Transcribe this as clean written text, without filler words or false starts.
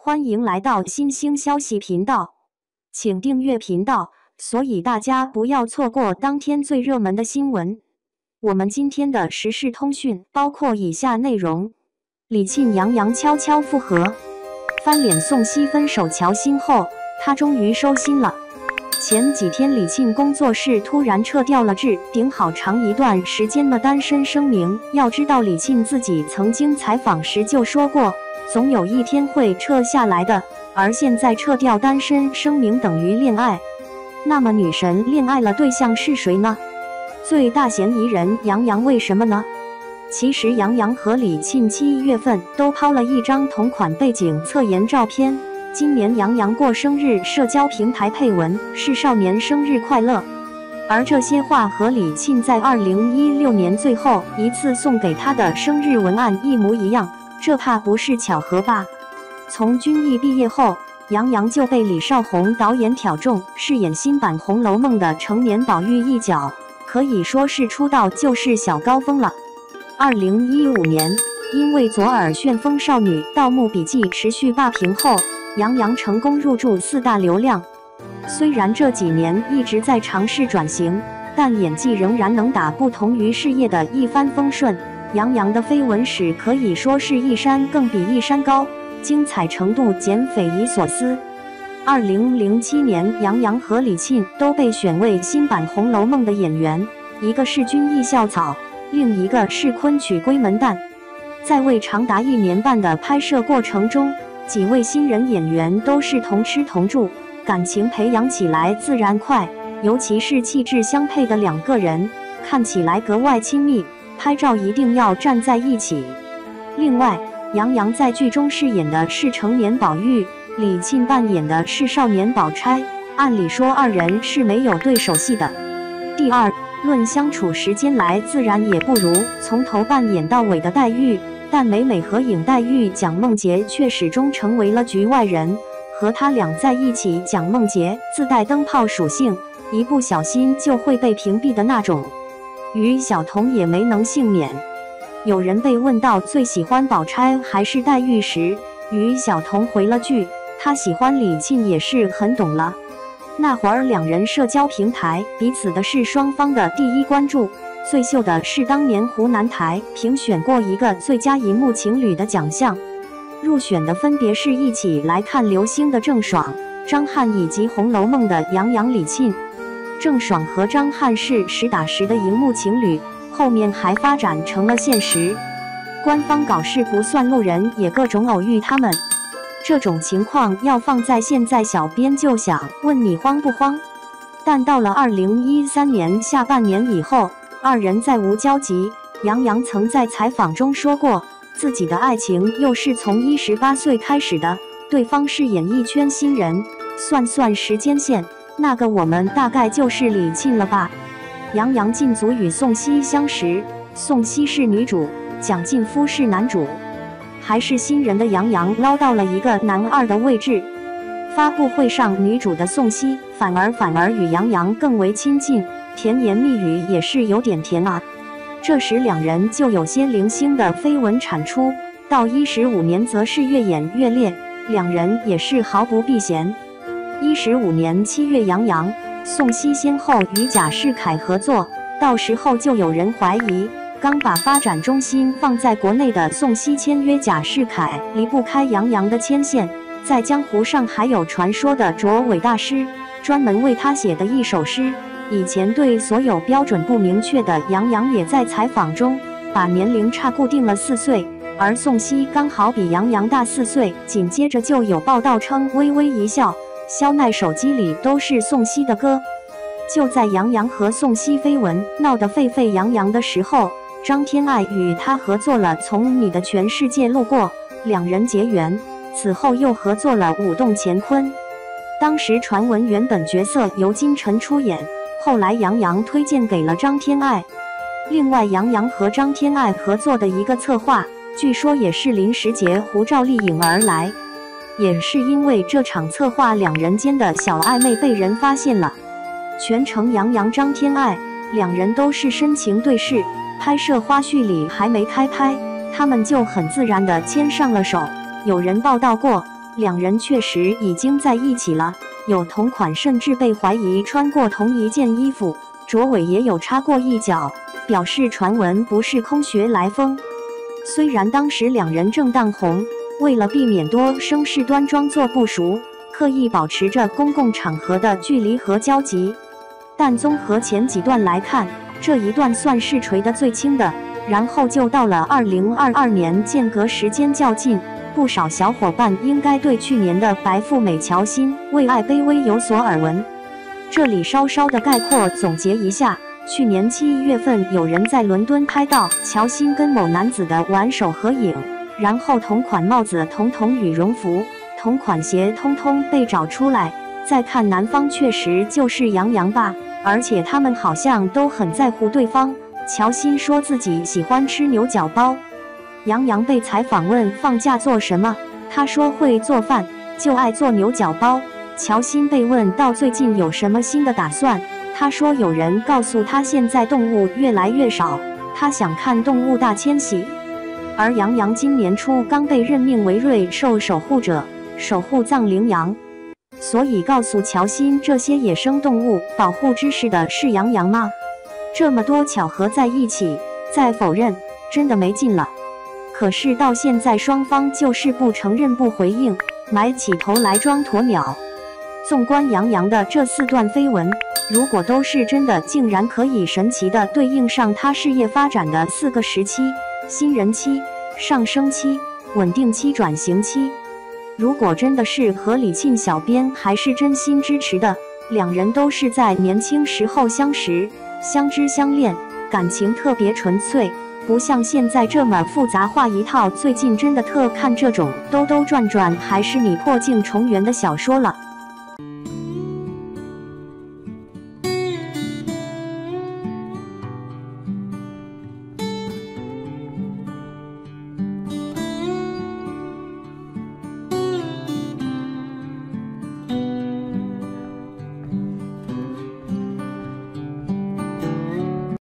欢迎来到新兴消息频道，请订阅频道，所以大家不要错过当天最热门的新闻。我们今天的时事通讯包括以下内容：李沁杨洋悄悄复合，翻脸宋茜分手乔欣后，他终于收心了。前几天李沁工作室突然撤掉了置顶好长一段时间的单身声明。要知道李沁自己曾经采访时就说过，总有一天会撤下来的，而现在撤掉单身声明等于恋爱。那么女神恋爱了对象是谁呢？最大嫌疑人杨洋，为什么呢？其实杨洋和李沁7月份都抛了一张同款背景侧颜照片。今年杨洋过生日，社交平台配文是少年生日快乐，而这些话和李沁在2016年最后一次送给他的生日文案一模一样，这怕不是巧合吧？从军艺毕业后，杨洋就被李少红导演挑中饰演新版《红楼梦》的成年宝玉一角，可以说是出道就是小高峰了。2015年，因为左耳旋风少女《盗墓笔记》持续霸屏后，杨洋成功入驻4大流量。虽然这几年一直在尝试转型，但演技仍然能打不同于事业的一帆风顺。杨洋的绯闻史可以说是一山更比一山高，精彩程度简匪夷所思。2007年，杨洋和李沁都被选为新版《红楼梦》的演员，一个是军艺校草，另一个是昆曲闺门旦。在为长达1年半的拍摄过程中，几位新人演员都是同吃同住，感情培养起来自然快，尤其是气质相配的2个人，看起来格外亲密，拍照一定要站在一起。另外，杨洋在剧中饰演的是成年宝玉，李沁扮演的是少年宝钗，按理说2人是没有对手戏的。第二，论相处时间来，自然也不如从头扮演到尾的黛玉。但每每合影，黛玉蒋梦婕却始终成为了局外人。和他俩在一起，蒋梦婕自带灯泡属性，一不小心就会被屏蔽的那种。于小彤也没能幸免。有人被问到最喜欢宝钗还是黛玉时，于小彤回了句：“她喜欢李沁也是很懂了。”那会儿2人社交平台彼此的是双方的第一关注。最秀的是当年湖南台评选过一个最佳银幕情侣的奖项，入选的分别是一起来看流星的郑爽、张翰以及《红楼梦》的杨洋、李沁。郑爽和张翰是实打实的荧幕情侣，后面还发展成了现实。官方搞事不算，路人也各种偶遇他们。这种情况要放在现在，小编就想问你慌不慌？但到了2013年下半年以后，2人再无交集。杨洋曾在采访中说过，自己的爱情又是从18岁开始的，对方是演艺圈新人，算时间线，那个我们大概就是李沁了吧。杨洋进组与宋茜相识，宋茜是女主，蒋劲夫是男主，还是新人的杨洋捞到了一个男2的位置。发布会上，女主的宋茜反而与杨洋更为亲近，甜言蜜语也是有点甜啊。这时2人就有些零星的绯闻产出，到15年则是越演越烈，2人也是毫不避嫌。15年7月，杨洋、宋茜先后与贾士凯合作，到时候就有人怀疑，刚把发展中心放在国内的宋茜签约贾士凯，离不开杨洋的牵线。在江湖上还有传说的卓伟大师，专门为他写的一首诗。以前对所有标准不明确的杨洋也在采访中把年龄差固定了4岁，而宋茜刚好比杨洋大4岁。紧接着就有报道称微微一笑，肖奈手机里都是宋茜的歌。就在杨洋和宋茜绯闻闹得沸沸扬扬的时候，张天爱与他合作了《从你的全世界路过》，2人结缘。此后又合作了《舞动乾坤》，当时传闻原本角色由金晨出演，后来杨洋推荐给了张天爱。另外，杨洋和张天爱合作的一个策划，据说也是临时截胡赵丽颖而来。也是因为这场策划，2人间的小暧昧被人发现了。全程杨洋、张天爱2人都是深情对视，拍摄花絮里还没开拍，他们就很自然地牵上了手。有人报道过，两人确实已经在一起了，有同款，甚至被怀疑穿过同一件衣服，卓伟也有插过一脚，表示传闻不是空穴来风。虽然当时两人正当红，为了避免多生事端装作不熟，刻意保持着公共场合的距离和交集，但综合前几段来看，这一段算是锤得最轻的。然后就到了2022年，间隔时间较近，不少小伙伴应该对去年的白富美乔欣为爱卑微有所耳闻。这里稍稍的概括总结一下，去年7月份有人在伦敦拍到乔欣跟某男子的挽手合影，然后同款帽子、同羽绒服、同款鞋通通被找出来。再看男方确实就是杨洋吧，而且他们好像都很在乎对方。乔欣说自己喜欢吃牛角包，杨洋被采访问放假做什么，他说会做饭，就爱做牛角包。乔欣被问到最近有什么新的打算，他说有人告诉他现在动物越来越少，他想看动物大迁徙。而杨洋今年初刚被任命为瑞兽守护者，守护藏羚羊，所以告诉乔欣这些野生动物保护知识的是杨洋吗？这么多巧合在一起，再否认真的没劲了。可是到现在双方就是不承认不回应，埋起头来装鸵鸟。纵观杨洋的这4段绯闻，如果都是真的，竟然可以神奇的对应上他事业发展的4个时期：新人期、上升期、稳定期、转型期。如果真的是和李沁小编还是真心支持的，两人都是在年轻时候相识、相知相恋，感情特别纯粹，不像现在这么复杂化一套。最近真的特看这种兜兜转转还是你破镜重圆的小说了。